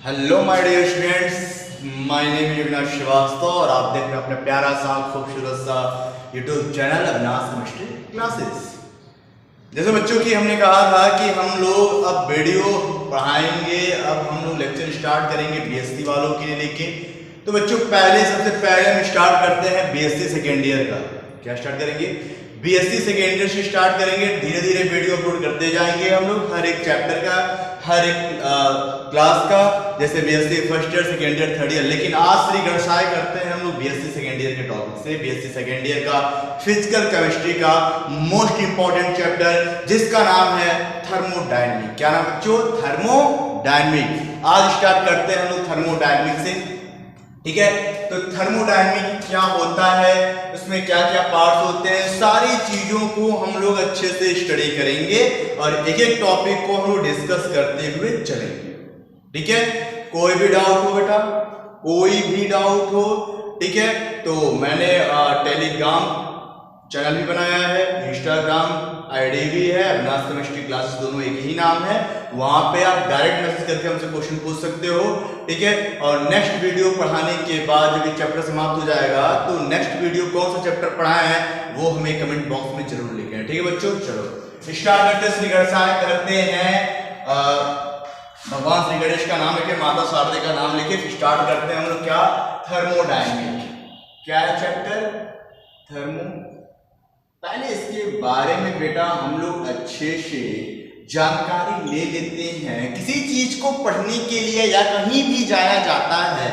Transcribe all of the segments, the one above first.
Hello my dear students, my name is Avinash Srivastava और आप देख रहे हैं अपना प्यारा सा खूबसूरत सा YouTube channel Avinash chemistry classes. जैसे बच्चों की हमने कहा था कि हम लोग अब वीडियो पढ़ाएंगे, अब हम लोग लेक्चर स्टार्ट करेंगे बीएससी वालों के लिए लेके। तो बच्चों सबसे पहले हम स्टार्ट करते हैं बीएससी सेकेंड ईयर का। क्या स्टार्ट करेंगे? बीएससी सेकेंड ईयर से स्टार्ट करेंगे। धीरे धीरे वीडियो अपलोड करते जाएंगे हम लोग, हर एक चैप्टर का, हर एक क्लास का, जैसे BSc first year, second year, third year. लेकिन आज श्री गणसाय करते हैं हम लोग बीएससी सेकेंड ईयर के टॉपिक से। बीएससी सेकेंड ईयर का फिजिकल केमिस्ट्री का मोस्ट इंपॉर्टेंट चैप्टर जिसका नाम है थर्मोडायनेमिक। क्या नाम बच्चों? थर्मोडायनेमिक। आज स्टार्ट करते हैं हम लोग थर्मोडायनेमिक से, ठीक है। तो थर्मोडायनेमिक क्या होता है, उसमें क्या क्या पार्ट्स होते हैं, सारी चीजों को हम लोग अच्छे से स्टडी करेंगे और एक एक टॉपिक को हम लोग डिस्कस करते हुए चलेंगे, ठीक है। कोई भी डाउट हो बेटा, कोई भी डाउट हो, ठीक है, तो मैंने टेलीग्राम चैनल भी बनाया है, इंस्टाग्राम आईडी भी है, अविनाश केमिस्ट्री क्लासेस, दोनों एक ही नाम है। वहां पे आप डायरेक्ट मैसेज करके हमसे क्वेश्चन पूछ सकते हो, ठीक है। और नेक्स्ट वीडियो पढ़ाने के बाद जब ये चैप्टर समाप्त हो जाएगा तो नेक्स्ट वीडियो कौन सा चैप्टर पढ़ाए हैं वो हमें कमेंट बॉक्स में जरूर लिखें, ठीक है बच्चों। चलो स्टार्ट करते हैं, श्री गणेशाय करते हैं। भगवान श्री गणेश का नाम लेके, माता शारदे का नाम लेके स्टार्ट करते हैं हम लोग। क्या? थर्मोडायनेमिक। क्या है चैप्टर? थर्मो। पहले इसके बारे में बेटा हम लोग अच्छे से जानकारी ले लेते हैं। किसी चीज को पढ़ने के लिए या कहीं भी जाया जाता है,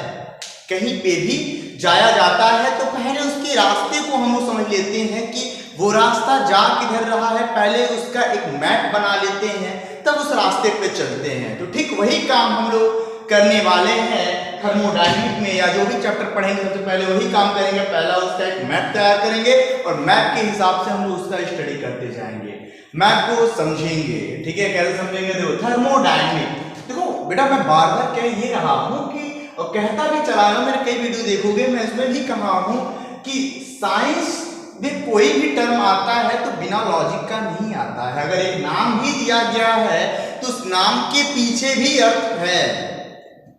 कहीं पे भी जाया जाता है तो पहले उसके रास्ते को हम लोग समझ लेते हैं कि वो रास्ता जा किधर रहा है। पहले उसका एक मैप बना लेते हैं, तब उस रास्ते पे चलते हैं। तो ठीक वही काम हम लोग करने वाले हैं थर्मोडायनेमिक में, या जो भी चैप्टर पढ़ेंगे सबसे पहले वही काम करेंगे। पहला उसका एक मैप तैयार करेंगे और मैप के हिसाब से हम लोग उसका स्टडी करते जाएंगे, मैप को समझेंगे, ठीक है। कैसे समझेंगे? देखो थर्मोडायनेमिक, देखो बेटा मैं बार बार कह ये रहा हूं कि, और कहता भी चला रहा हूं, मेरे कई वीडियो देखोगे मैं इसमें भी कहा हूं कि साइंस में कोई भी टर्म आता है तो बिना लॉजिक का नहीं आता है। अगर एक नाम भी दिया गया है तो उस नाम के पीछे भी अर्थ है,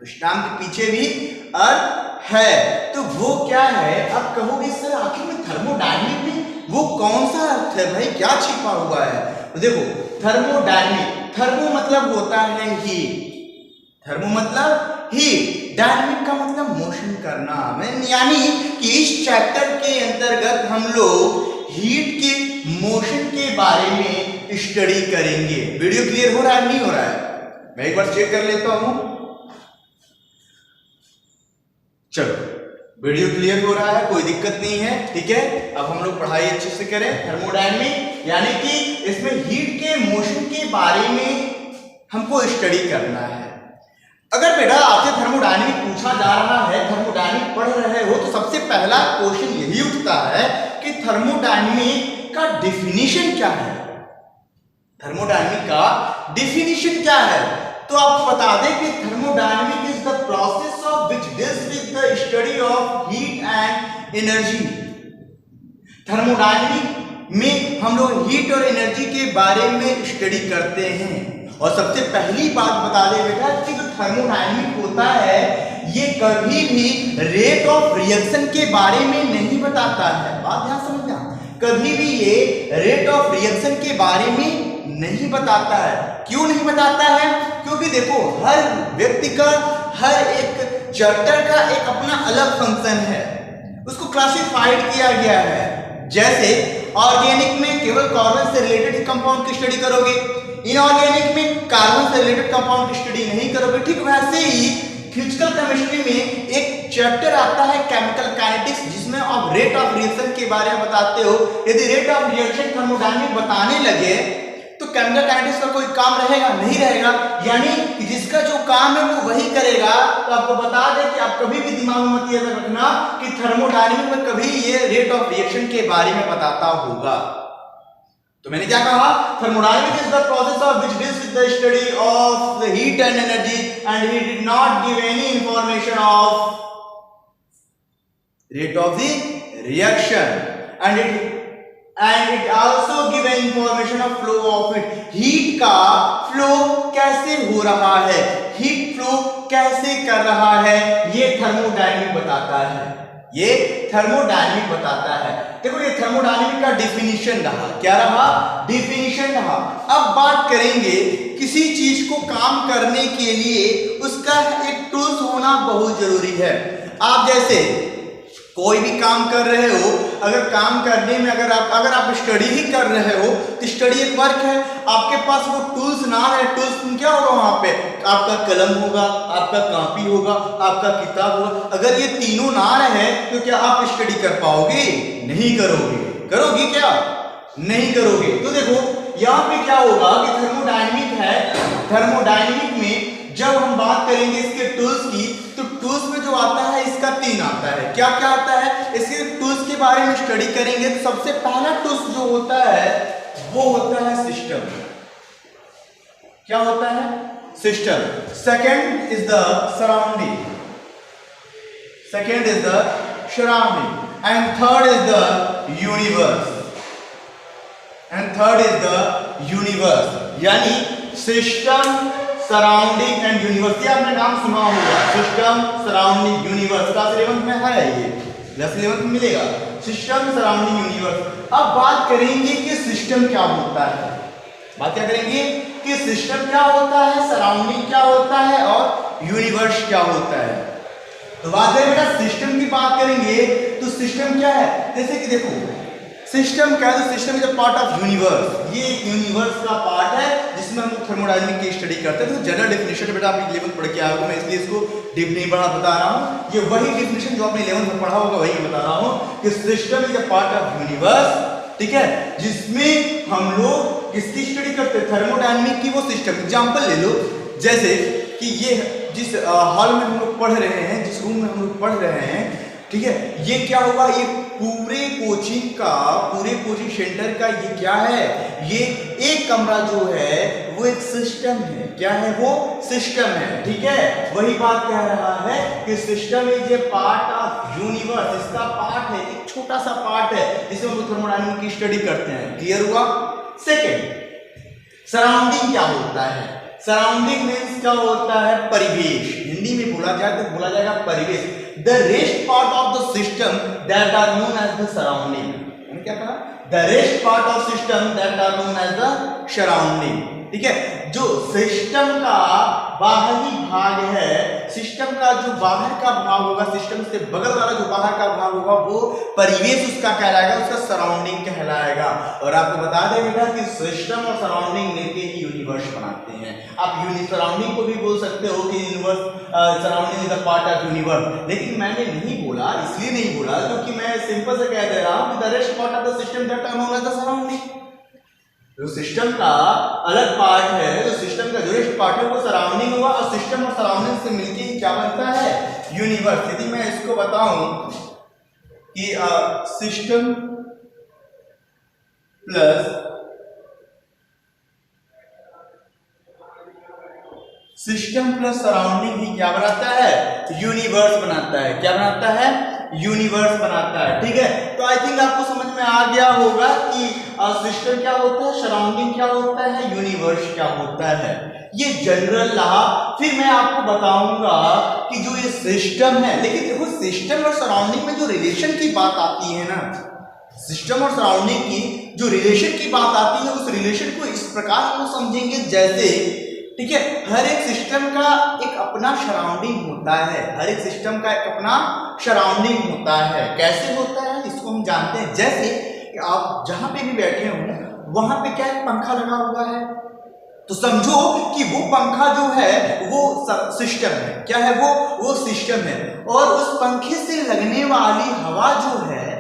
उस नाम के पीछे भी अर्थ है। तो वो क्या है? आप कहोगे सर आखिर में थर्मोडायनेमिक में वो कौन सा अर्थ है भाई, क्या छिपा हुआ है? तो देखो थर्मोडायनेमिक, थर्मो मतलब होता है हीट, थर्मो मतलब हीट, डायनेमिक का मतलब मोशन करना। यानी कि इस चैप्टर के अंतर्गत हम लोग हीट के मोशन के बारे में स्टडी करेंगे। वीडियो क्लियर हो रहा है नहीं हो रहा है? मैं एक बार चेक कर लेता हूं। चलो वीडियो क्लियर हो रहा है, कोई दिक्कत नहीं है, ठीक है। अब हम लोग पढ़ाई अच्छे से करें। थर्मोडायनेमिक यानी कि इसमें हीट के मोशन के बारे में हमको स्टडी करना है। अगर बेटा आपसे थर्मोडायनेमिक पूछा जा रहा है, थर्मोडायनेमिक पढ़ रहे हो, तो सबसे पहला क्वेश्चन यही उठता है कि थर्मोडायनेमिक का डेफिनेशन क्या है? थर्मोडायनेमिक का डेफिनेशन क्या है? तो आपको बता दें कि thermodynamic is the process of which deals with the study of heat and energy. Thermodynamic में हम लोग हीट और एनर्जी के बारे में स्टडी करते हैं। और सबसे पहली बात बता दें बेटा कि जो थर्मोडायनेमिक होता है ये कभी भी रेट ऑफ रिएक्शन के बारे में नहीं बताता है। बात ध्यान समझना, कभी भी ये रेट ऑफ रिएक्शन के बारे में नहीं बताता है। क्यों नहीं बताता है? क्योंकि देखो हर व्यक्ति का, हर एक चैप्टर का एक अपना अलग फंक्शन है, उसको क्लासिफाइड किया गया है। जैसे ऑर्गेनिक में केवल कार्बन से रिलेटेड कंपाउंड की स्टडी करोगे, इनऑर्गेनिक में कार्बन से रिलेटेड कंपाउंड की स्टडी नहीं करोगे। ठीक वैसे ही फिजिकल केमिस्ट्री में एक चैप्टर आता है केमिकल काइनेटिक्स, जिसमें आप रेट ऑफ रिएक्शन के बारे में बताते हो। यदि रेट ऑफ रिएक्शन थर्मोडायनेमिक बताने लगे तो केमिकल काइनेटिक्स का कोई काम रहेगा नहीं रहेगा। यानी कि जिसका जो काम है वो वही करेगा। तो आपको बता दें कि आप कभी भी दिमाग में मत ये रखना कि थर्मोडायनेमिक में कभी ये रेट ऑफ रिएक्शन के बारे में बताता होगा। तो मैंने क्या कहा? Thermodynamic is the process of which deals with the study of the heat and energy and he did not give any information of rate of the reaction and it and it also give information of flow of it, heat का flow कैसे हो रहा है, heat flow कैसे कर रहा है, ये थर्मोडायनेमिक बताता है, ये थर्मोडायनेमिक बताता है। देखो ये थर्मोडायनेमिक का डिफिनीशन रहा, क्या रहा, डिफिनीशन रहा। अब बात करेंगे किसी चीज को काम करने के लिए उसका एक टूल्स होना बहुत जरूरी है। आप जैसे कोई भी काम कर रहे हो, अगर काम करने में अगर आप स्टडी ही कर रहे हो तो स्टडी एक वर्क है, आपके पास वो टूल्स ना है, टूल्स क्या होगा वहां पे, आपका कलम होगा, आपका कॉपी होगा, आपका किताब होगा। अगर ये तीनों ना रहे तो क्या आप स्टडी कर पाओगे, नहीं करोगे, करोगे क्या, नहीं करोगे। तो देखो यहाँ पे क्या होगा कि थर्मोडायनेमिक है, थर्मोडायनेमिक में जब हम बात करेंगे इसके टूल्स की तो टूल्स में जो आता है इसका 3 आता है, क्या क्या आता है, इसके टूल्स के बारे में स्टडी करेंगे तो सबसे पहला टूल्स जो होता है वो होता है सिस्टम, क्या होता है, system. Second is the surrounding, second is the surrounding and third is the universe, and third is the universe. यानी सिस्टम, सराउंडिंग एंड यूनिवर्स, ये आपने नाम सुना होगा, सिस्टम, सराउंडिंग, यूनिवर्स, क्लास 11 में है ये, क्लास 11 में मिलेगा, सिस्टम, सराउंडिंग, यूनिवर्स। अब बात करेंगे कि सिस्टम क्या होता है, बात क्या करेंगे कि सिस्टम क्या होता है, सराउंडिंग क्या होता है और यूनिवर्स क्या होता है। तो बात करें बेटा सिस्टम की बात करेंगे तो सिस्टम क्या है, जैसे कि देखो सिस्टम क्या है, system is a part of universe, ये एक यूनिवर्स का पार्ट है जिसमें हम लोग थर्मोडायनेमिक की स्टडी करते हैं। तो जनरल डेफिनेशन बेटा आप 11 पढ़ के आए हो, मैं इसलिए इसको डीप नहीं बता रहा हूँ, ये वही डेफिनेशन जो आपने 11 में पढ़ा होगा वही बता रहा हूँ कि system is a part of universe, ठीक है, जिसमें हम लोग किसकी स्टडी करते हैं, थर्मोडायनेमिक की। वो सिस्टम एग्जांपल ले लो, जैसे कि ये जिस हॉल में हम लोग पढ़ रहे हैं, जिस रूम में हम लोग पढ़ रहे हैं, ठीक है, ये क्या होगा, ये पूरे कोचिंग का, पूरे कोचिंग सेंटर का ये क्या है, ये एक कमरा जो है वो एक सिस्टम है, क्या है, वो सिस्टम है, ठीक है। वही बात कह रहा है कि system is A part of universe, इसका पार्ट है, एक छोटा सा पार्ट है जिसमें हम लोग थर्मोडायनेमिक की स्टडी करते हैं, क्लियर हुआ। सेकेंड सराउंडिंग क्या होता है, सराउंडिंग मीन्स क्या होता है, परिवेश, हिंदी में बोला जाए तो बोला जाएगा परिवेश, the rest part of the system that are known as the surrounding, क्या कहा, the rest part of system that are known as the surrounding, ठीक है। जो सिस्टम का बाहरी भाग है, सिस्टम का जो बाहर का भाग होगा, सिस्टम से बगल वाला जो बाहर का भाग होगा वो परिवेश उसका कहलाएगा, उसका सराउंडिंग कहलाएगा। और आपको बता दें बेटा कि सिस्टम और सराउंडिंग मिलकर ही यूनिवर्स बनाते हैं। आप सराउंडिंग को भी बोल सकते हो कि universe, surrounding is a part of universe, लेकिन मैंने नहीं बोला, इसलिए नहीं बोला क्योंकि मैं सिंपल से कह दे रहा हूं कि the rest part of the system that are known as the surrounding. जो सिस्टम का अलग पार्ट है, जो सिस्टम का जो रेस्ट पार्ट है वो सराउंडिंग हुआ, और सिस्टम और सराउंडिंग से मिलके ही क्या बनता है, यूनिवर्स। यदि मैं इसको बताऊं कि सिस्टम प्लस सराउंडिंग ही क्या बनाता है, यूनिवर्स बनाता है, क्या बनाता है, यूनिवर्स बनाता है, ठीक है। तो आई थिंक आपको समझ में आ गया होगा कि सिस्टम क्या होता है, सराउंडिंग क्या होता है, यूनिवर्स क्या होता है, ये जनरल रहा। फिर मैं आपको बताऊंगा कि जो ये सिस्टम है, लेकिन देखो सिस्टम और सराउंडिंग में जो रिलेशन की बात आती है ना, सिस्टम और सराउंडिंग की जो रिलेशन की बात आती है, उस रिलेशन को इस प्रकार हम समझेंगे जैसे, ठीक है, हर एक सिस्टम का एक अपना सराउंडिंग होता है, हर एक सिस्टम का एक अपना सराउंडिंग होता है। कैसे होता है इसको हम जानते हैं, जैसे कि आप जहां पे भी बैठे हो वहां पे क्या पंखा लगा हुआ है, तो समझो कि वो पंखा जो है वो सिस्टम है, क्या है, वो सिस्टम है। और उस पंखे से लगने वाली हवा जो है,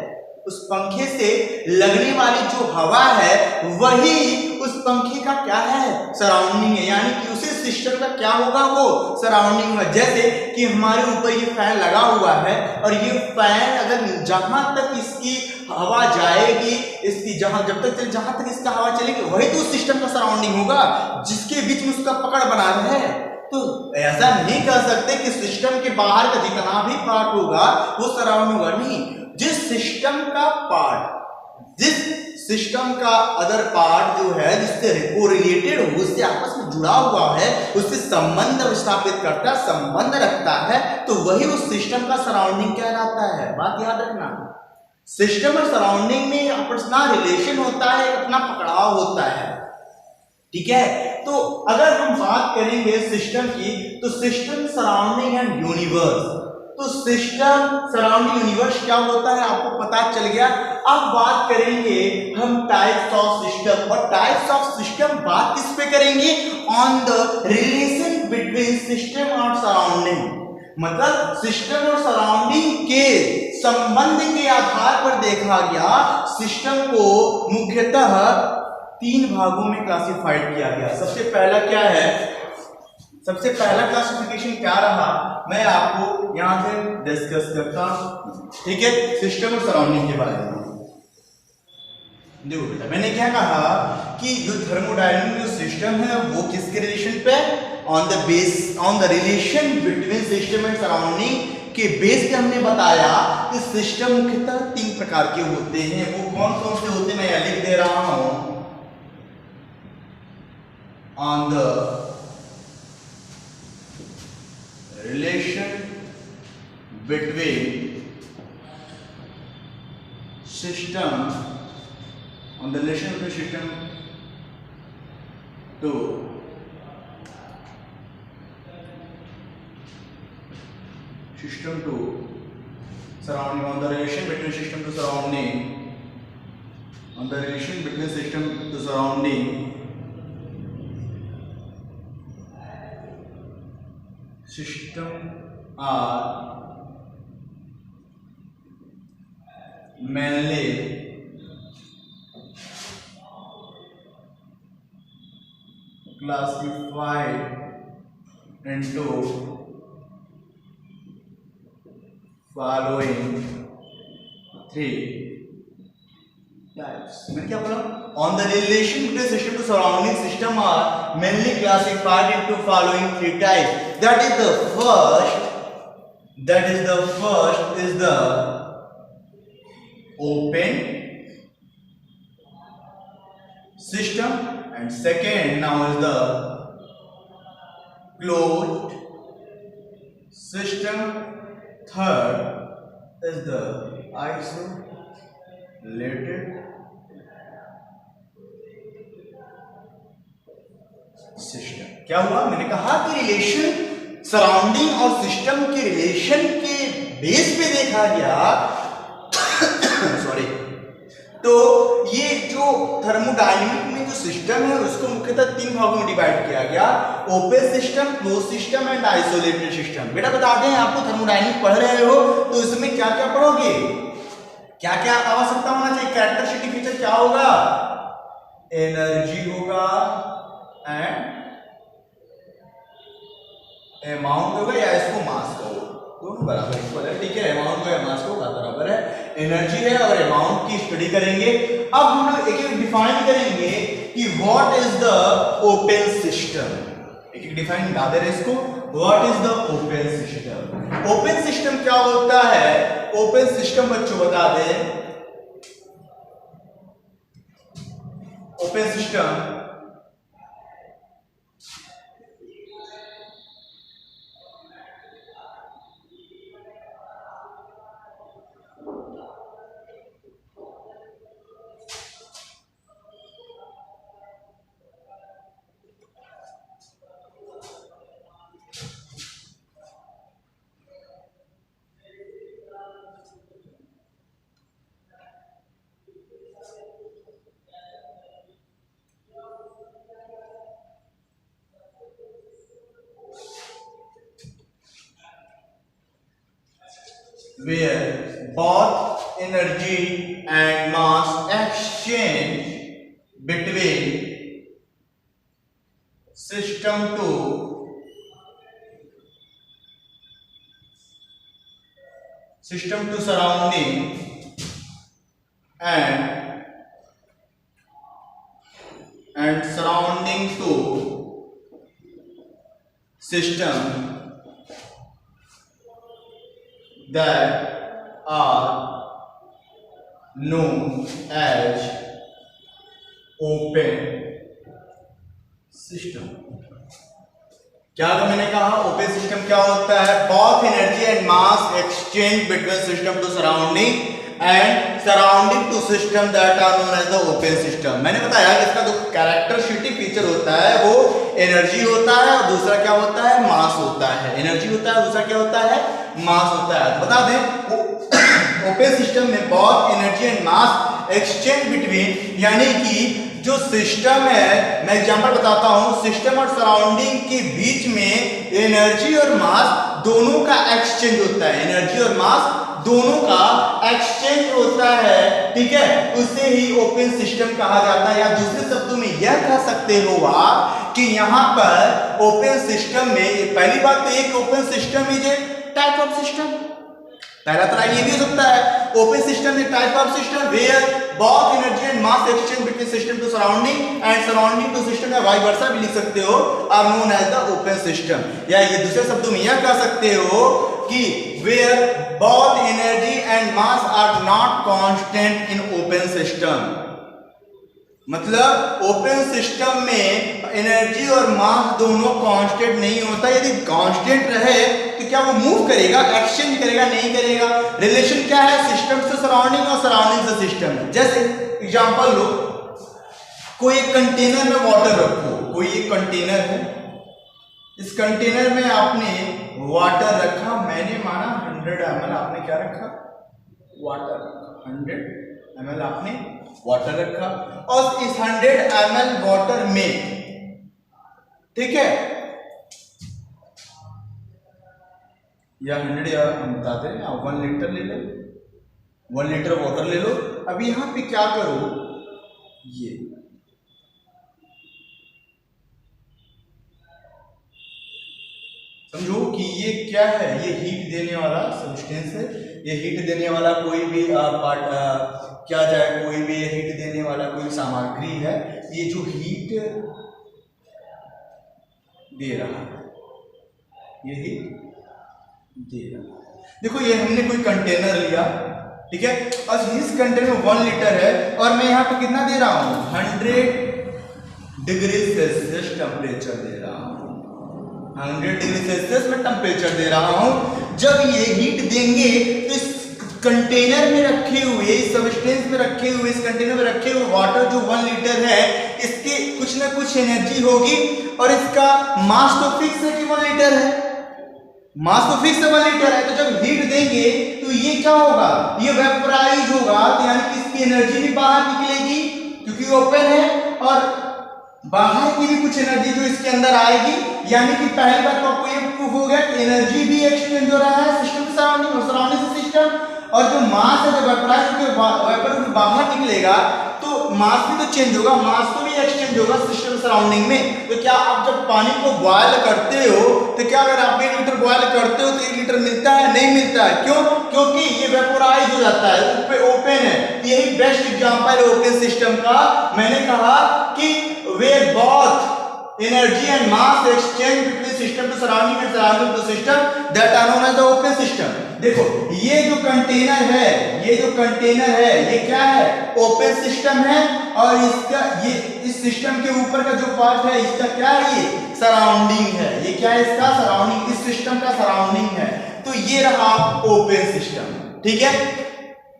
उस पंखे से लगने वाली जो हवा है वही उस पंखे का क्या है, सराउंडिंग है, यानी कि उसी सिस्टम का क्या होगा, वो सराउंडिंग होगा। जैसे कि हमारे ऊपर ये फैन लगा हुआ है और ये फैन अगर जहां तक इसकी हवा जाएगी, इसकी जहां तक इसका हवा चलेगी वही तो उस सिस्टम का सराउंडिंग होगा, जिसके बीच में उसका पकड़ बना रहे। तो ऐसा नहीं कह सकते कि सिस्टम के बाहर का जितना भी पार्ट होगा वो सराउंड होगा, नहीं, जिस सिस्टम का पार्ट, जिस सिस्टम का अदर पार्ट जो है जिससे कोरिलेटेड हो, उससे आपस में जुड़ा हुआ है, उससे संबंध स्थापित करता है, संबंध रखता है, तो वही उस सिस्टम का सराउंडिंग कहलाता है। बात याद रखना, सिस्टम और सराउंडिंग में अपना रिलेशन होता है, अपना पकड़ाव होता है, ठीक है। तो अगर हम बात करेंगे सिस्टम की, तो सिस्टम, सराउंडिंग एंड यूनिवर्स, तो सिस्टम, सराउंडिंग, यूनिवर्स क्या होता है आपको पता चल गया। अब बात करेंगे हम टाइप्स ऑफ सिस्टम, और टाइप्स ऑफ सिस्टम बात किस पे करेंगे, on the relation between system और सराउंडिंग, मतलब सिस्टम और सराउंडिंग के संबंध के आधार पर देखा गया। सिस्टम को मुख्यतः 3 भागों में क्लासिफाइड किया गया। सबसे पहला क्या है, सबसे पहला क्लासिफिकेशन क्या रहा, मैं आपको यहां से डिस्कस करता हूं, ठीक है, सिस्टम और सराउंडिंग के बारे में। देखो बेटा, मैंने क्या कहा कि जो थर्मोडायनामिक जो सिस्टम है वो किसके रिलेशन पे, on the base, on the relation between system and surrounding के बेस पे हमने बताया कि सिस्टम मुख्यतः 3 प्रकार के होते हैं। वो कौन कौन से होते हैं मैं यहां लिख दे रहा हूं, on the relation between system, on the relation between system to surrounding, on the relation between system to surrounding, on the relation between system to surrounding, system are mainly classified into following 3 types. मैंने क्या बोला, on the relation between system to surrounding, system are mainly classified into following 3 types. That is the first is the open system, and second now is the closed system, third is the isolated system. क्या हुआ, मैंने कहा कि relation, surrounding और system के relation के base पे देखा गया सॉरी, तो ये जो थर्मोडायनामिक में जो सिस्टम है उसको मुख्यतः 3 भागों में डिवाइड किया गया, open system, close system and isolated system. बेटा बता दें, आपको थर्मोडायनामिक पढ़ रहे हो तो इसमें क्या क्या पढ़ोगे, क्या क्या आवश्यकता होना चाहिए, कैरेक्टरिस्टिक फीचर क्या होगा, एनर्जी होगा एंड अमाउंट होगा, या इसको मास कहो, दोनों बराबर इक्वल है, ठीक है, अमाउंट को या मास को बराबर है, एनर्जी है और अमाउंट की स्टडी करेंगे। अब हम लोग एक एक डिफाइन करेंगे कि what is the open system, एक एक डिफाइन बता दे रहे इसको, what is the open system. Open system क्या होता है, ओपन सिस्टम बच्चों बता दें, open system where both energy and mass exchange between system to surrounding and surrounding to system that are known as open system. क्या अगर मैंने कहा ओपन सिस्टम क्या होता है? Both energy and mass exchange between system to surrounding and surrounding to system that are known as the open system. मैंने बताया कि इसका जो कैरेक्टरिस्टिक फीचर होता है वो एनर्जी होता है और दूसरा क्या होता है? मास होता है। एनर्जी होता है, दूसरा क्या होता है? मास होता है। तो बता दें ओपन सिस्टम में both energy and mass exchange between, यानी कि जो सिस्टम है, मैं एग्जांपल बताता हूं, सिस्टम और सराउंडिंग के बीच में एनर्जी और मास दोनों का एक्सचेंज होता है। एनर्जी और मास दोनों का एक्सचेंज होता है, ठीक है, उसे ही ओपन सिस्टम कहा जाता है। या दूसरे शब्दों में यह कह सकते हो आप कि यहां पर ओपन सिस्टम में पहली बात तो एक open system is a type of system. पहला तरह ये भी हो सकता है open system is type of system where both energy and mass exchange between system to surrounding and surrounding to system, या वाइस वर्सा भी लिख सकते हो, are known as the open system. या ये दूसरे शब्दों में यह कह सकते हो कि where both energy and mass are not constant in open system. मतलब ओपन सिस्टम में एनर्जी और मास दोनों कांस्टेंट नहीं होता। यदि कांस्टेंट रहे तो क्या वो मूव करेगा, एक्सचेंज करेगा? नहीं करेगा। रिलेशन क्या है? सिस्टम से सराउंडिंग और सराउंडिंग से सिस्टम। जैसे एग्जांपल लो, कोई एक कंटेनर में वाटर रखो, कोई एक कंटेनर है, इस कंटेनर में आपने वाटर रखा, मैंने माना 100 ml, आपने क्या रखा? वाटर। 100 ml आपने वाटर रखा और इस 100 ml वाटर में, ठीक है, या 100 या हम बताते हैं 1 लीटर ले लो, 1 लीटर वाटर ले लो। अब यहां पे क्या करो, ये समझो कि ये क्या है? ये हीट देने वाला सब्सटेंस है। ये हीट देने वाला कोई भी क्या जाए, कोई भी हीट देने वाला कोई सामग्री है। ये जो हीट दे रहा है, ये हीट दे रहा है। देखो ये हमने कोई कंटेनर लिया, ठीक है, और इस कंटेनर में 1 लीटर है और मैं यहाँ पे कितना दे रहा हूँ? 100 डिग्री सेल्सियस टेम्परेचर दे रहा हूँ। 100 डिग्री सेल्सियस में टेम्परेचर दे रहा हूं। जब ये हीट देंगे तो इस कंटेनर में रखे हुए, इस सब्सटेंस में रखे हुए, इस कंटेनर में रखे हुए वाटर जो 1 लीटर है, इसके कुछ ना कुछ एनर्जी होगी और इसका मास तो फिक्स है कि 1 लीटर है। मास तो फिक्स है 1 लीटर है। तो जब हीट देंगे तो ये क्या होगा? ये वेपोराइज होगा, तो यानी कि इसकी एनर्जी भी बाहर निकलेगी क्योंकि ओपन है, और बाहर की भी कुछ एनर्जी जो इसके अंदर आएगी। यानी कि पहली बार तो आपको ये प्रूफ हो गया कि एनर्जी भी एक्सचेंज हो रहा है सिस्टम से सराउंडिंग और सराउंडिंग से सिस्टम, और जो मास है, जो वेपोराइज होकर वेपर बाहर निकलेगा तो मास भी तो चेंज होगा, मास तो भी एक्सचेंज होगा सिस्टम सराउंडिंग में। तो क्या आप जब पानी को बॉयल करते हो तो क्या अगर आप 1 लीटर बॉयल करते हो तो 1 लीटर मिलता है? नहीं मिलता है। क्यों? क्योंकि ये वेपोराइज हो जाता है, ओपन है। यही बेस्ट एग्जांपल है ओपन सिस्टम का। मैंने कहा कि where both energy and mass exchange between system to surrounding and surrounding to system that are known as the open system। देखो ये जो कंटेनर है, ये जो कंटेनर है, ये क्या है? ओपन सिस्टम है, और इसका ये इस सिस्टम के ऊपर का जो पार्ट है, इसका क्या है? ये सराउंडिंग है। ये क्या है? इसका सराउंडिंग, इस सिस्टम का सराउंडिंग है। तो ये रहा ओपन सिस्टम, ठीक है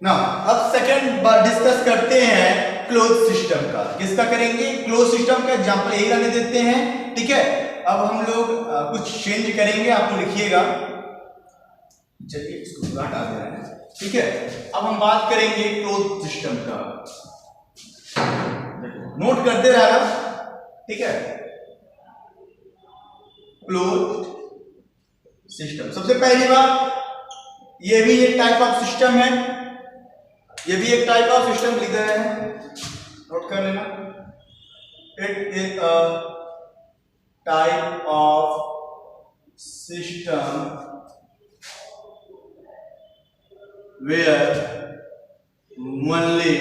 ना। अब सेकंड बार डिस्कस करते हैं क्लोज सिस्टम का। किसका करेंगे? क्लोज सिस्टम का एग्जांपल यही रहने देते हैं, ठीक है। अब हम लोग कुछ चेंज करेंगे, आप लोग लिखिएगा। चलिए इसको हटा दे रहे हैं, ठीक है। अब हम बात करेंगे क्लोज सिस्टम का, नोट करते रहना, ठीक है। क्लोज सिस्टम, सबसे पहली बात, ये भी एक टाइप ऑफ सिस्टम है, ये भी एक टाइप ऑफ सिस्टम लिख रहे हैं, नोट कर लेना। It is a type of system where only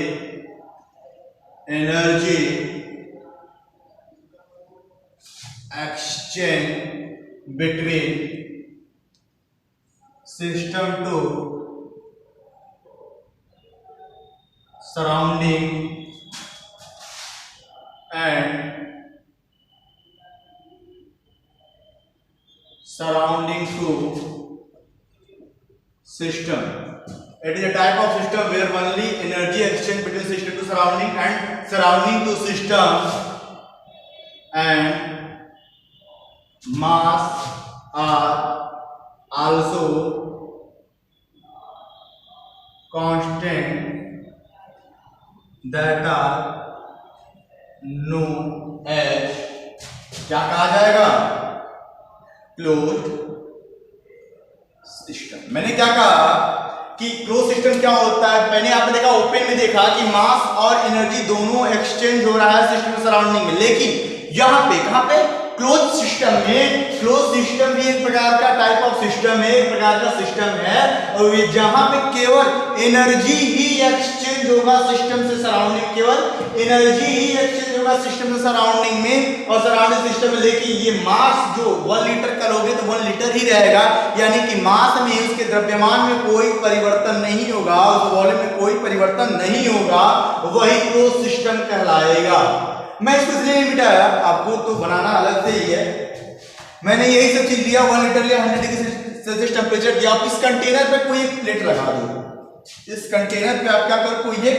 energy exchange between system to surrounding and surrounding to system. It is a type of system where only energy exchange between system to surrounding and surrounding to system and mass are also constant that are known as, क्या कहा जाएगा, closed system. मैंने क्या कहा कि close system क्या होता है, मैंने आपने देखा ओपन में देखा कि मास और एनर्जी दोनों एक्सचेंज हो रहा है सिस्टम सराउंडिंग में, लेकिन यहां पे कहां पे, क्लोज सिस्टम में। क्लोज सिस्टम भी एक प्रकार का टाइप ऑफ सिस्टम है, एक प्रकार का सिस्टम है, और जहां पे केवल एनर्जी ही एक्सचेंज होगा सिस्टम से सराउंडिंग, केवल एनर्जी ही एक्सचेंज होगा सिस्टम से सराउंडिंग में और सराउंडिंग सिस्टम में। लेकिन ये मास जो 1 लीटर का लोगे तो 1 लीटर ही रहेगा, यानी कि मास में उसके द्रव्यमान में कोई परिवर्तन नहीं होगा, उस वॉल्यूम में कोई परिवर्तन नहीं होगा, वही क्लोज सिस्टम कहलाएगा। मैं इसको इसलिए नहीं मिटाया, आपको तो बनाना अलग से ही है, मैंने यही सब चीज लिया, 1 लीटर लिया, 100 डिग्री सेल्सियस टेम्परेचर दिया। आप इस कंटेनर पे कोई एक प्लेट लगा दो, इस कंटेनर पे आप क्या करो, कोई एक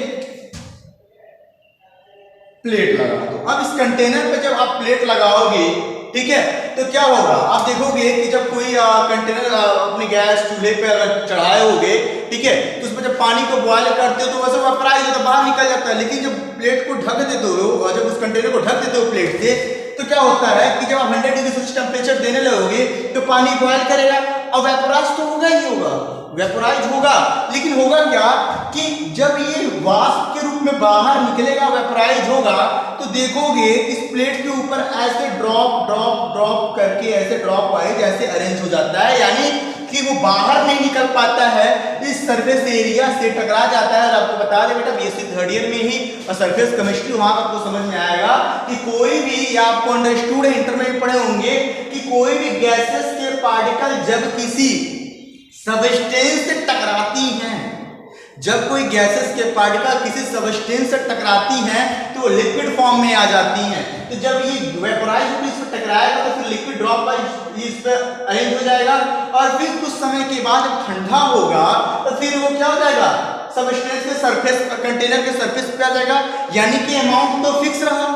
प्लेट लगा दो। अब इस कंटेनर पे जब आप प्लेट लगाओगे, ठीक है, तो क्या होगा, आप देखोगे कि जब कोई कंटेनर अपनी गैस चूल्हे पे अगर चढ़ाए होगे, ठीक है, तो उसमें जब पानी को बॉयल करते हो तो वैसे वेपराइज होता है, बाहर निकल जाता है। लेकिन जब प्लेट को ढक देते हो और जब उस कंटेनर को ढक देते हो प्लेट से, तो क्या होता है कि जब आप 100 डिग्री सेल्सियस टेम्परेचर देने लगोगे तो पानी बॉयल करेगा और वेपराइज तो होगा ही होगा, वेपराइज होगा। लेकिन होगा क्या कि जब ये वाष्प के रूप में बाहर निकलेगा, वेपराइज होगा, तो देखोगे इस प्लेट के ऊपर ऐसे ड्रॉप ड्रॉप ड्रॉप करके ऐसे ड्रॉप वाइज ऐसे अरेंज हो जाता है, यानी कि वो बाहर नहीं निकल पाता है, इस सरफेस एरिया से टकरा जाता है। और आपको बता दें बेटा बीएससी 3rd ईयर में ही सरफेस केमिस्ट्री, वहां आपको समझ में आएगा कि कोई भी, या आपको अंडरस्टूड है, इंटर में पढ़े होंगे कि कोई भी गैसेस के पार्टिकल जब किसी सबस्टेंस से टकराती हैं, जब कोई गैसेस के पार्टिकल किसी सबस्टेंस से टकराती हैं तो लिक्विड फॉर्म में आ जाती हैं। तो जब ये वेपोराइज होकर इस पर टकराएगा तो फिर लिक्विड ड्रॉप वाइज इस पर अरेंज हो जाएगा, और फिर कुछ समय के बाद जब ठंडा होगा तो फिर वो क्या हो जाएगा, सबस्टेंस के सरफेस, कंटेनर के सरफेस पे आ जाएगा। यानी कि अमाउंट तो फिक्स रहा,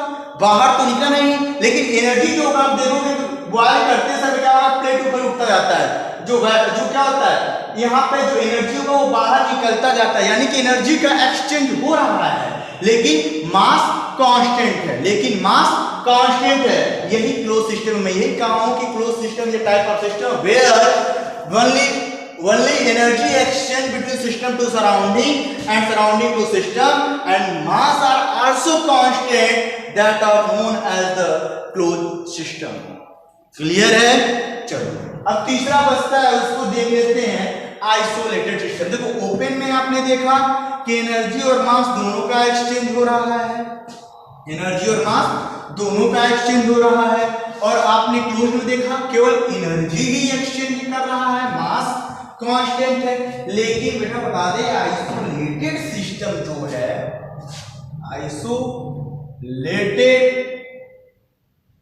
बाहर तो निकला नहीं, लेकिन एनर्जी जो होगा आप देखोगे बॉयल करते समय क्या होगा, प्लेट ऊपर उठता जाता है, जो क्या होता है, यहाँ पे जो एनर्जी होगा वो बाहर निकलता जाता है, यानी कि एनर्जी का एक्सचेंज हो रहा है, लेकिन मास कांस्टेंट है, लेकिन मास कांस्टेंट है। यही क्लोज सिस्टम में यही कहा हूं कि क्लोज सिस्टम ये type of system where only energy exchange between system to surrounding and surrounding to system and mass are also constant that are known as the closed system। Clear है? चलो अब तीसरा बचता है, उसको देख लेते हैं, आइसोलेटेड सिस्टम। देखो ओपन में आपने देखा कि एनर्जी और मास दोनों का एक्सचेंज हो रहा है, एनर्जी और मास दोनों का एक्सचेंज हो रहा है, और आपने क्लोज में देखा केवल एनर्जी ही एक्सचेंज कर रहा है, मास कांस्टेंट है। लेकिन बेटा बता दें आइसोलेटेड सिस्टम जो है, आइसोलेटेड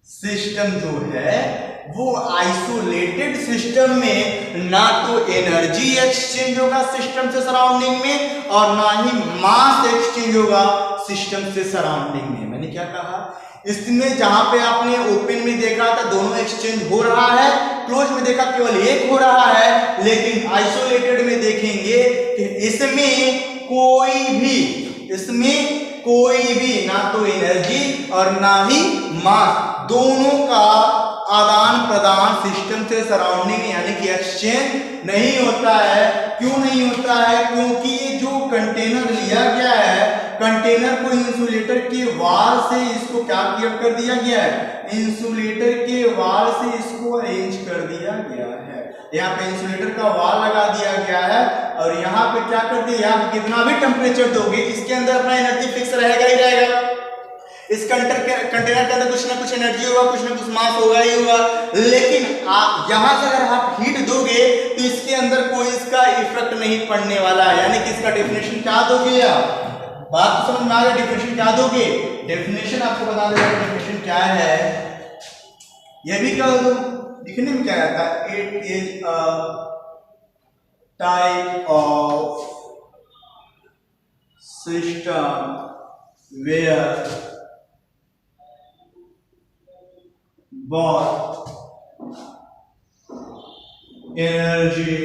सिस्टम जो है वो आइसोलेटेड सिस्टम में ना तो एनर्जी एक्सचेंज होगा सिस्टम से सराउंडिंग में और ना ही मास एक्सचेंज होगा सिस्टम से सराउंडिंग में। मैंने क्या कहा, इसमें जहां पे आपने ओपन में देखा था दोनों एक्सचेंज हो रहा है, क्लोज में देखा केवल एक हो रहा है, लेकिन आइसोलेटेड में देखेंगे कि इसमें कोई भी ना तो एनर्जी और ना ही मास, दोनों का आदान प्रदान सिस्टम से सराउंडिंग यानी कि एक्सचेंज नहीं होता है। क्यों नहीं होता है? क्योंकि ये जो कंटेनर लिया गया है, कंटेनर को इंसुलेटर के वाल से इसको क्या कर दिया गया है, इंसुलेटर के वाल से इसको अरेंज कर दिया गया है। यहाँ पे इंसुलेटर का वाल लगा दिया गया है और यहाँ पे क्या कर दिया, यहाँ पे कितना भी टेम्परेचर दोगे इसके अंदर अपना एनर्जी फिक्स रहेगा ही रहेगा। इस कंटेनर के अंदर कुछ ना कुछ एनर्जी होगा, कुछ ना कुछ मास होगा ही होगा, लेकिन यहाँ से अगर आप हीट दोगे तो इसके अंदर कोई इसका इफेक्ट नहीं पड़ने वाला है। यानी कि इसका डेफिनेशन क्या दोगे आप, बात समझ में आ गया, डेफिनेशन क्या दोगे, डेफिनेशन आपको बता देगा डेफिनेशन क्या है, यह भी कर दो। दिखने में क्या आता है, it is a type of system where both energy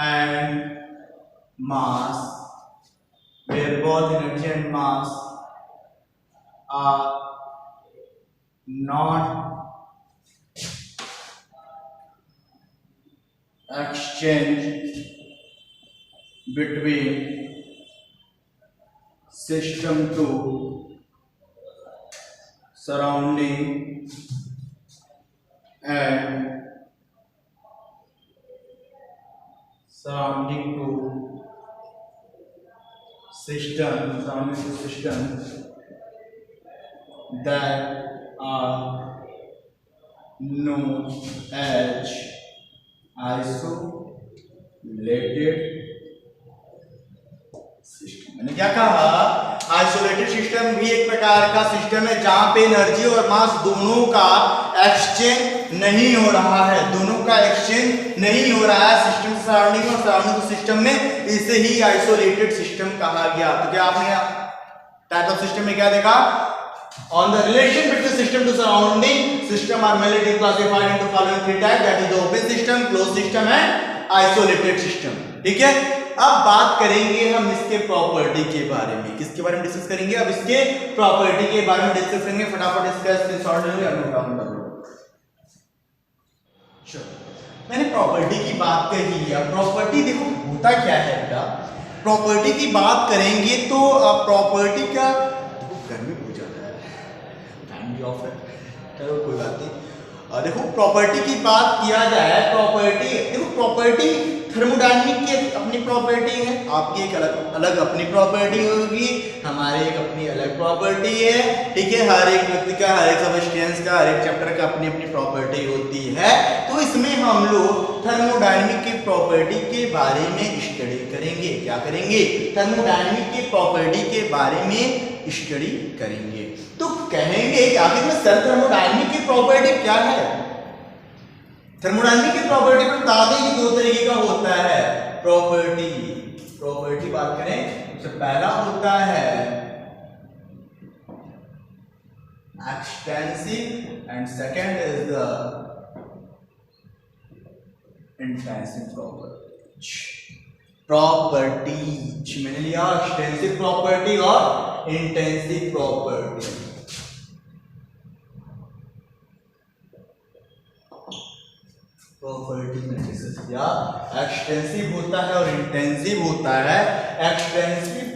and mass, where both energy and mass are not exchanged between system to surrounding and surrounding to system that are known as isolated system. मैंने क्या कहा, isolated system भी एक प्रकार का system है जहां पे एनर्जी और मास दोनों का एक्सचेंज नहीं हो रहा है, दोनों का एक्सचेंज नहीं हो रहा है सिस्टम सराउंडिंग और सराउंडिंग सिस्टम में, इसे ही आइसोलेटेड सिस्टम कहा गया। तो क्या आपने टाइप ऑफ सिस्टम में क्या देखा, on the relation between system to surrounding system are mainly classified into following three types, that is the open system, closed system and isolated system। ठीक है, अब बात करेंगे हम इसके प्रॉपर्टी के बारे में। किसके बारे में डिस्कस करेंगे, अब इसके प्रॉपर्टी के बारे में डिस्कस करेंगे। फटाफट इसका स्क्रीनशॉट ले लो या नोट डाउन कर लो। चलो, मैंने प्रॉपर्टी की बात कही है। प्रॉपर्टी देखो होता क्या है बेटा, प्रॉपर्टी की बात करेंगे तो प्रॉपर्टी का देखो, गर्मी हो जाता है, फैन भी ऑफ है, चलो कोई बात नहीं। देखो प्रॉपर्टी की बात किया जाए, प्रॉपर्टी देखो, प्रॉपर्टी थर्मोडायनामिक की अपनी प्रॉपर्टी है, आपकी एक अलग अलग अपनी प्रॉपर्टी होगी, हमारे एक अपनी अलग प्रॉपर्टी है। ठीक है, हर एक व्यक्ति का, हर एक सब्सटेंस का, हर एक चैप्टर का अपनी अपनी प्रॉपर्टी होती है। तो इसमें हम लोग थर्मोडायनामिक की प्रॉपर्टी के बारे में स्टडी करेंगे। क्या करेंगे, थर्मोडायनामिक की प्रॉपर्टी के बारे में स्टडी करेंगे। तो कहेंगे कि आखिर में सर थर्मोडायनामिक की प्रॉपर्टी क्या है। थर्मोडायनामिक की प्रॉपर्टी को बता दें कि दो तरीके का होता है प्रॉपर्टी बात करें, सबसे पहला होता है extensive and second is the intensive property. मैंने लिया एक्सटेंसिव प्रॉपर्टी और इंटेंसिव प्रॉपर्टी। प्रॉपर्टी में डिस्कस किया, एक्सटेंसिव होता है और इंटेंसिव होता है। एक्सटेंसिव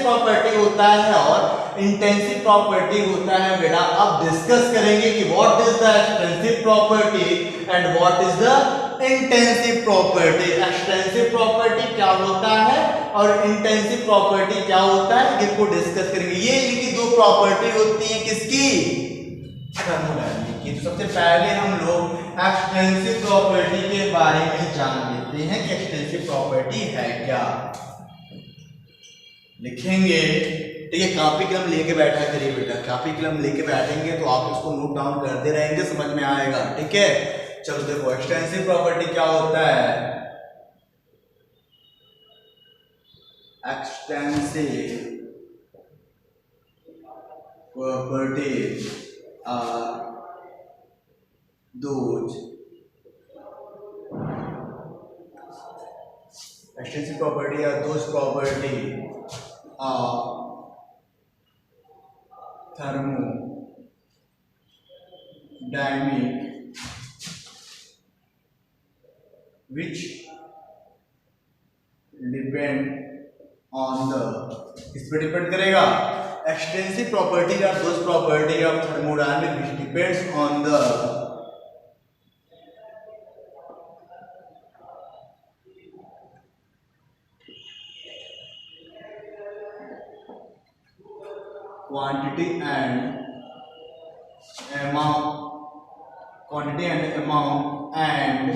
प्रॉपर्टी होता है और इंटेंसिव प्रॉपर्टी होता है बेटा। अब डिस्कस करेंगे कि what is the extensive property and what is the intensive property. Extensive property क्या होता है और इंटेंसिव प्रॉपर्टी क्या होता है, इसको डिस्कस करेंगे। ये इनकी दो प्रॉपर्टी होती है किसकी, थर्मोडायनामिक की। तो सबसे पहले हम लोग एक्सटेंसिव प्रॉपर्टी के बारे में जान लेते हैं कि एक्सटेंसिव प्रॉपर्टी है क्या। लिखेंगे, ठीक है, कॉपी कलम लेके बैठा करिए बेटा, कॉपी कलम लेके बैठेंगे तो आप इसको नोट डाउन करते रहेंगे, समझ में आएगा। ठीक है, चलो देखो एक्सटेंसिव प्रॉपर्टी क्या होता है। Extensive properties are those extensive property are those property of thermodynamic which depend on the, इस पर डिपेंड करेगा। Extensive property are those property of thermodynamic which depends on the quantity and amount and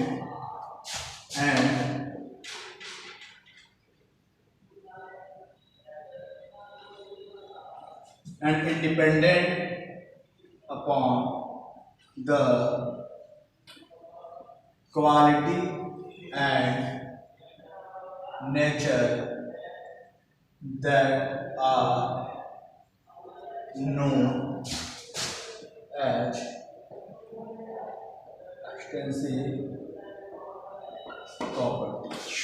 and independent upon the quality and nature that are known as extensive properties।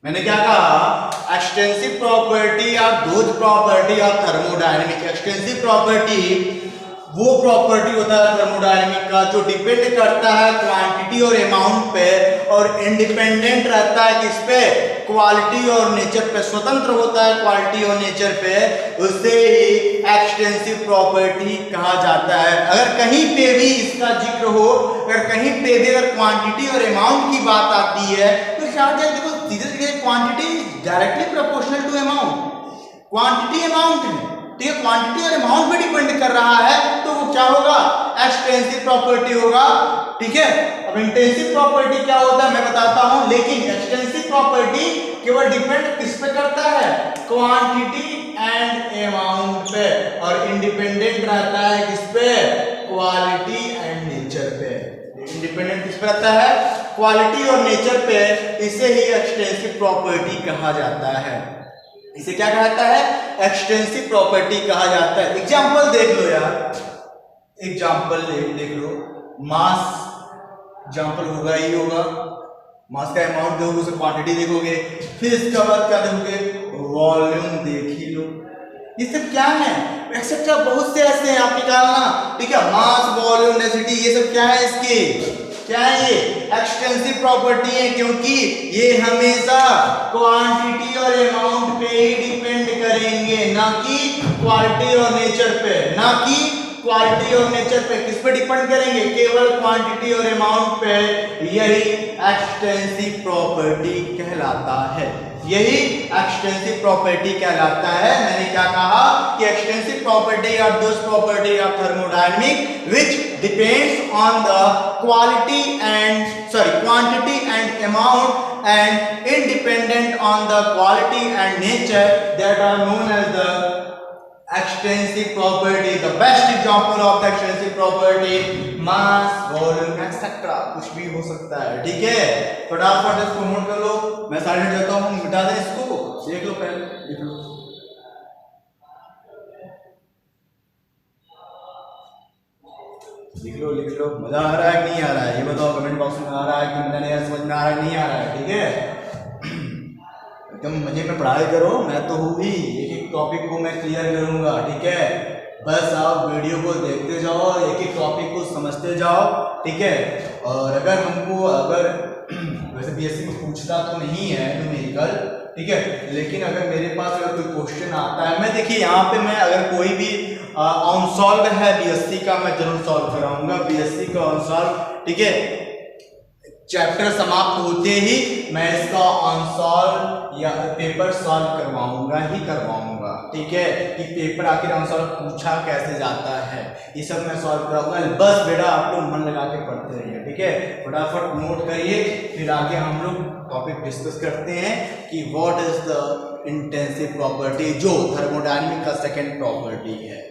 मैंने क्या कहा? Extensive property या those property of thermodynamic. Extensive property वो property होता है thermodynamic का जो depend करता है क्वांटिटी और अमाउंट पे, और इंडिपेंडेंट रहता है किस पे? क्वालिटी और नेचर पे, स्वतंत्र होता है क्वालिटी और नेचर पे, उसे ही एक्सटेंसिव प्रॉपर्टी कहा जाता है। अगर कहीं पे भी इसका जिक्र हो, अगर कहीं पे भी अगर क्वांटिटी और अमाउंट की बात आती है तो क्या होता है? देखो सीधे सीधे quantity directly proportional to amount, quantity amount है, ठीक है, क्वांटिटी और अमाउंट पे डिपेंड कर रहा है, तो वो क्या होगा? एक्सटेंसिव प्रॉपर्टी होगा, ठीक है। अब इंटेंसिव प्रॉपर्टी क्या होता है मैं बताता हूं, लेकिन एक्सटेंसिव प्रॉपर्टी केवल डिपेंड किस पे करता है? क्वांटिटी एंड अमाउंट पे, और इंडिपेंडेंट रहता है किस पे? क्वालिटी एंड नेचर पे। इंडिपेंडेंट किस पे रहता है? क्वालिटी और नेचर पे। इसे ही एक्सटेंसिव प्रॉपर्टी कहा जाता है। इसे क्या कहता है? एक्सटेंसिव प्रॉपर्टी कहा जाता है। एग्जांपल देख लो यार, एग्जांपल देख लो, मास एग्जांपल होगा ही होगा, मास का अमाउंट देखोगे, उसे क्वांटिटी देखोगे, फिर इसके बाद क्या देखोगे? वॉल्यूम देख ही लो। ये सब क्या है? एक्सेट्रा बहुत से ऐसे हैं आप निकालना, ठीक है। मास, वॉल्यूम, डेंसिटी, ये सब क्या है? इसके क्या है? ये एक्सटेंसिव प्रॉपर्टी है, क्योंकि ये हमेशा क्वांटिटी और अमाउंट पे ही डिपेंड करेंगे, ना कि क्वालिटी और नेचर पे, ना कि क्वालिटी और नेचर पे। किस पे डिपेंड करेंगे? केवल क्वांटिटी और अमाउंट पे। यही एक्सटेंसिव प्रॉपर्टी कहलाता है, यही एक्सटेंसिव प्रॉपर्टी कहलाता है। मैंने क्या कहा कि extensive property are those property of thermodynamic which depends on the quantity and amount and independent on the quality and nature that are known as the extensive property। The best example of the extensive property mass, volume, etc. कुछ भी हो सकता है, ठीक है। फटाफट इसको note कर लो, मैं साइड में जाता हूँ, मिटा दें इसको, देख लो पहले, देख लो। लिख लो, मजा आ रहा है कि नहीं आ रहा है? ये बताओ कमेंट बॉक्स में। आ रहा है कि मजा नहीं आ रहा, समझ में आ रहा है, नहीं आ रहा है? ठीक है, एकदम मजे में पढ़ाई करो। मैं तो हूँ ही, एक एक टॉपिक को मैं क्लियर करूंगा, ठीक है। बस आप वीडियो को देखते जाओ, एक एक टॉपिक को समझते जाओ, ठीक है। और अगर वैसे बीएससी में पूछता तो नहीं है न्यूमेरिकल, ठीक है, लेकिन अगर मेरे पास अगर कोई क्वेश्चन आता है, मैं देखिए यहाँ पे मैं अगर कोई भी अनसॉल्व है बीएससी का, मैं जरूर सॉल्व कराऊंगा बीएससी का अनसॉल्व, ठीक है। चैप्टर समाप्त होते ही मैं इसका अनसॉल्व या पेपर सॉल्व करवाऊंगा, ठीक है, कि पेपर आखिर अनसॉल्व पूछा कैसे जाता है, ये सब मैं सॉल्व कराऊंगा। बस बेटा आप लोग मन लगा के पढ़ते रहिए, ठीक है। फटाफट नोट करिए, फिर आगे हम लोग टॉपिक डिस्कस करते हैं कि what is the intensive property, जो थर्मोडायनेमिक का सेकंड प्रॉपर्टी है,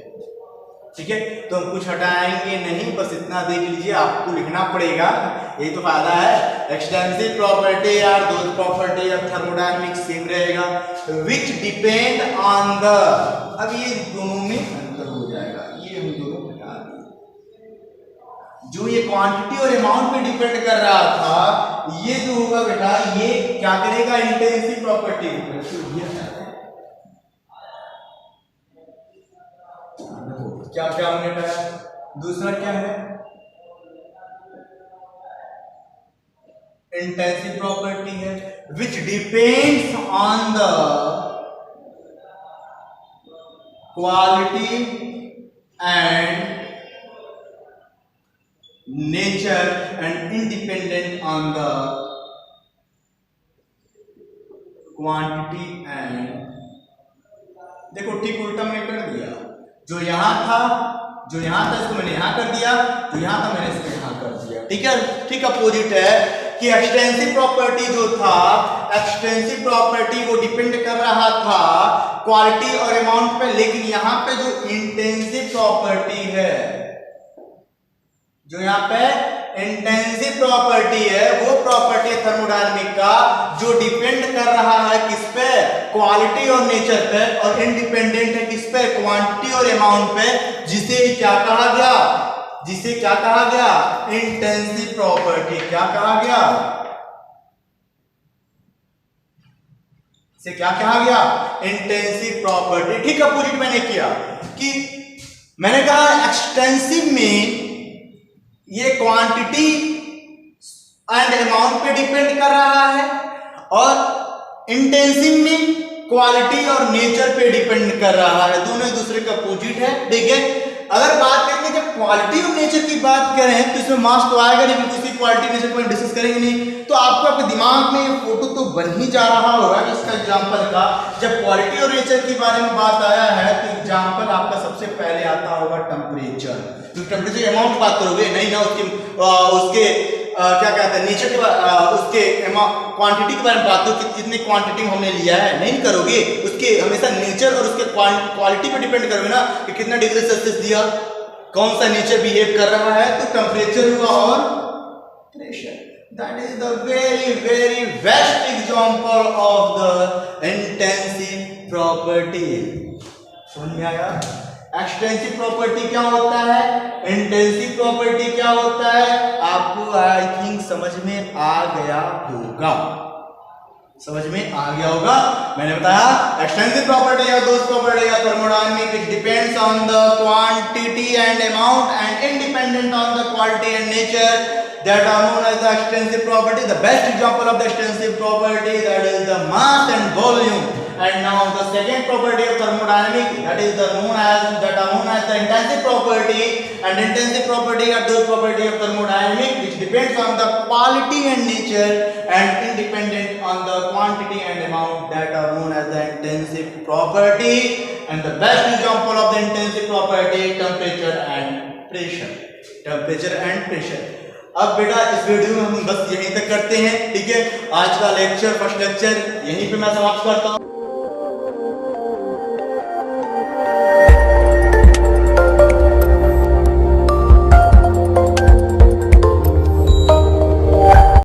ठीक है। तो हम कुछ हटाएंगे नहीं, बस इतना देख लीजिए, आपको लिखना पड़ेगा, यही तो फायदा है। एक्सटेंसिव प्रॉपर्टी और those property of thermodynamic same रहेगा, विच डिपेंड ऑन द, अब ये दोनों में अंतर हो जाएगा, ये हम दोनों हटा देंगे। जो ये क्वांटिटी और अमाउंट पे डिपेंड कर रहा था, ये जो होगा बेटा, ये क्या करेगा? Intensive property. क्या क्या हमने पढ़ा? दूसरा क्या है? इंटेंसिव प्रॉपर्टी है, which depends on the quality and nature and independent on the quantity and, देखो ठीक उल्टा मैंने कर दिया, जो यहां था इसको मैंने यहां कर दिया, जो यहां था मैंने इसको यहां कर दिया, ठीक है। ठीक अपोजिट है कि एक्सटेंसिव प्रॉपर्टी जो था, एक्सटेंसिव प्रॉपर्टी वो डिपेंड कर रहा था क्वालिटी और अमाउंट पे, लेकिन यहां पे जो इंटेंसिव प्रॉपर्टी है, जो यहां पे इंटेंसिव प्रॉपर्टी है, वो प्रॉपर्टी है थर्मोडायनामिक का जो डिपेंड कर रहा है किस पे, क्वालिटी और नेचर पे, और इंडिपेंडेंट है किस पे, क्वांटिटी और अमाउंट पे, जिसे क्या कहा गया, जिसे क्या कहा गया, इंटेंसिव प्रॉपर्टी। क्या कहा गया, इसे क्या कहा गया, इंटेंसिव प्रॉपर्टी। ठीक अपोजिट मैंने किया कि मैंने कहा एक्सटेंसिव में ये क्वांटिटी एंड अमाउंट पे डिपेंड कर रहा है, और इंटेंसिव में क्वालिटी और नेचर पे डिपेंड कर रहा है। दोनों एक दूसरे का अपोजिट है। ठीक है, अगर बात करेंगे जब क्वालिटी और नेचर की बात करें तो इसमें मार्क्स तो आएगा नहीं, क्योंकि उसकी क्वालिटी नेचर को डिस्कस करेंगे नहीं, तो आपको आपके दिमाग में ये फोटो तो बन ही जा रहा होगा इसका एग्जांपल का। जब क्वालिटी और नेचर के बारे में बात आया है तो एग्जांपल आपका सबसे पहले आता होगा टेम्परेचर। तो टेम्परेचर अमाउंट बात करोगे नहीं ना, उसके क्या कहते हैं नेचर के उसके क्वांटिटी के बारे में बात करो कि कितनी क्वांटिटी हमने लिया है, नहीं करोगे। उसके हमेशा नेचर और उसके क्वालिटी पे डिपेंड करोगे ना कि कितना डिग्री सेल्सियस दिया, कौन सा नेचर बिहेव कर रहा है, तो टेम्परेचर हुआ और pressure. That is the very very best example of the intensive property. समझ में आया? एक्सटेंसिव प्रॉपर्टी क्या होता है, इंटेंसिव प्रॉपर्टी क्या होता है, आपको आई थिंक समझ में आ गया होगा, समझ में आ गया होगा। मैंने बताया एक्सटेंसिव प्रॉपर्टी या दोस्त प्रॉपर्टी या thermodynamic which depends on the quantity and amount and independent on the quality and nature that are known as the extensive property. The best example of the extensive property, that is the mass and volume. And now the second property of thermodynamic, that is known as the intensive property. And intensive property are those property of thermodynamic which depends on the quality and nature and independent on the quantity and amount, that are known as the intensive property. And the best example of the intensive property, temperature and pressure. Temperature and pressure. अब बेटा इस video में हम बस यहीं तक करते हैं। ठीक है, आज का लेक्चर, फर्स्ट लेक्चर यहीं पे मैं समाप्त करता हूँ।